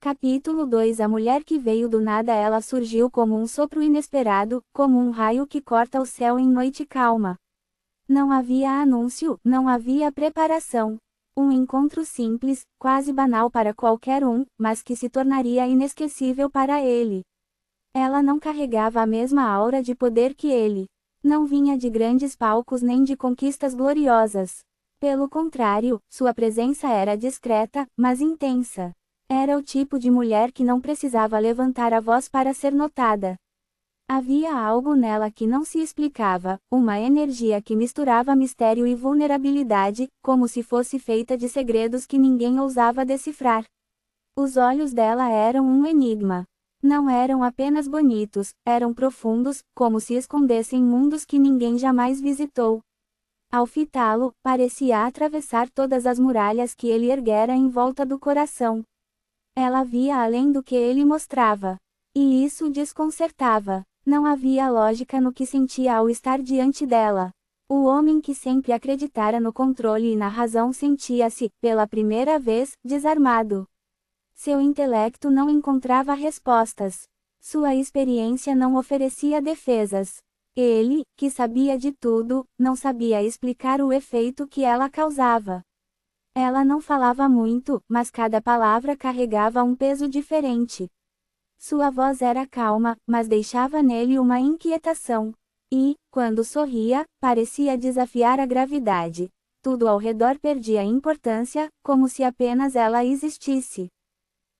Capítulo 2. A mulher que veio do nada. Ela surgiu como um sopro inesperado, como um raio que corta o céu em noite calma. Não havia anúncio, não havia preparação. Um encontro simples, quase banal para qualquer um, mas que se tornaria inesquecível para ele. Ela não carregava a mesma aura de poder que ele. Não vinha de grandes palcos nem de conquistas gloriosas. Pelo contrário, sua presença era discreta, mas intensa. Era o tipo de mulher que não precisava levantar a voz para ser notada. Havia algo nela que não se explicava, uma energia que misturava mistério e vulnerabilidade, como se fosse feita de segredos que ninguém ousava decifrar. Os olhos dela eram um enigma. Não eram apenas bonitos, eram profundos, como se escondessem mundos que ninguém jamais visitou. Ao fitá-lo, parecia atravessar todas as muralhas que ele erguera em volta do coração. Ela via além do que ele mostrava. E isso o desconcertava. Não havia lógica no que sentia ao estar diante dela. O homem que sempre acreditara no controle e na razão sentia-se, pela primeira vez, desarmado. Seu intelecto não encontrava respostas. Sua experiência não oferecia defesas. Ele, que sabia de tudo, não sabia explicar o efeito que ela causava. Ela não falava muito, mas cada palavra carregava um peso diferente. Sua voz era calma, mas deixava nele uma inquietação. E, quando sorria, parecia desafiar a gravidade. Tudo ao redor perdia importância, como se apenas ela existisse.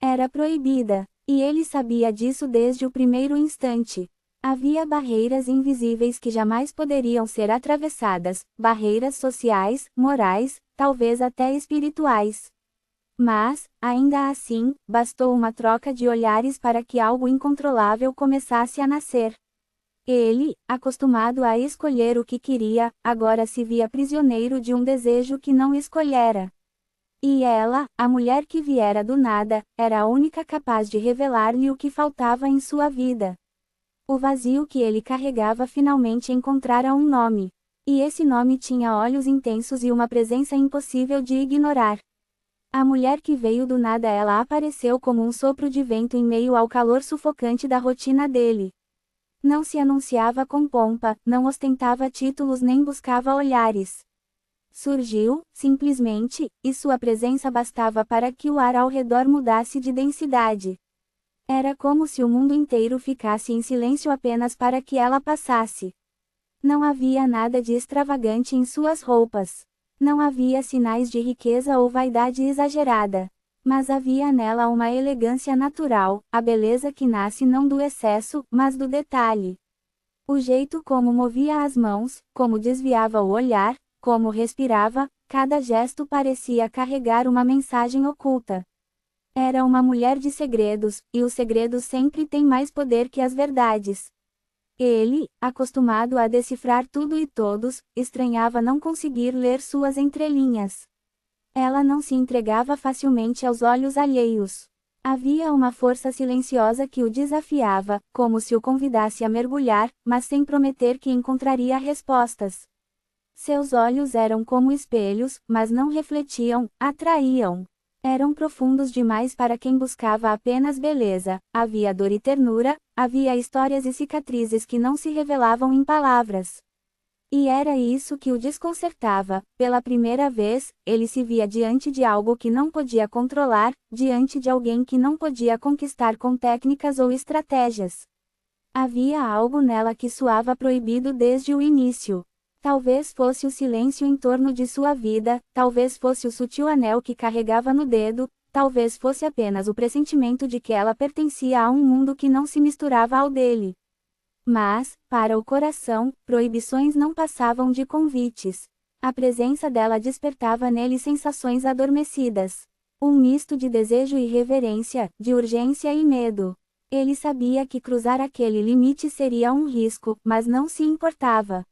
Era proibida, e ele sabia disso desde o primeiro instante. Havia barreiras invisíveis que jamais poderiam ser atravessadas, barreiras sociais, morais, talvez até espirituais. Mas, ainda assim, bastou uma troca de olhares para que algo incontrolável começasse a nascer. Ele, acostumado a escolher o que queria, agora se via prisioneiro de um desejo que não escolhera. E ela, a mulher que viera do nada, era a única capaz de revelar-lhe o que faltava em sua vida. O vazio que ele carregava finalmente encontrara um nome. E esse nome tinha olhos intensos e uma presença impossível de ignorar. A mulher que veio do nada. Ela apareceu como um sopro de vento em meio ao calor sufocante da rotina dele. Não se anunciava com pompa, não ostentava títulos nem buscava olhares. Surgiu, simplesmente, e sua presença bastava para que o ar ao redor mudasse de densidade. Era como se o mundo inteiro ficasse em silêncio apenas para que ela passasse. Não havia nada de extravagante em suas roupas. Não havia sinais de riqueza ou vaidade exagerada. Mas havia nela uma elegância natural, a beleza que nasce não do excesso, mas do detalhe. O jeito como movia as mãos, como desviava o olhar, como respirava, cada gesto parecia carregar uma mensagem oculta. Era uma mulher de segredos, e os segredos sempre têm mais poder que as verdades. Ele, acostumado a decifrar tudo e todos, estranhava não conseguir ler suas entrelinhas. Ela não se entregava facilmente aos olhos alheios. Havia uma força silenciosa que o desafiava, como se o convidasse a mergulhar, mas sem prometer que encontraria respostas. Seus olhos eram como espelhos, mas não refletiam, atraíam. Eram profundos demais para quem buscava apenas beleza, havia dor e ternura, havia histórias e cicatrizes que não se revelavam em palavras. E era isso que o desconcertava. Pela primeira vez, ele se via diante de algo que não podia controlar, diante de alguém que não podia conquistar com técnicas ou estratégias. Havia algo nela que soava proibido desde o início. Talvez fosse o silêncio em torno de sua vida, talvez fosse o sutil anel que carregava no dedo, talvez fosse apenas o pressentimento de que ela pertencia a um mundo que não se misturava ao dele. Mas, para o coração, proibições não passavam de convites. A presença dela despertava nele sensações adormecidas. Um misto de desejo e reverência, de urgência e medo. Ele sabia que cruzar aquele limite seria um risco, mas não se importava.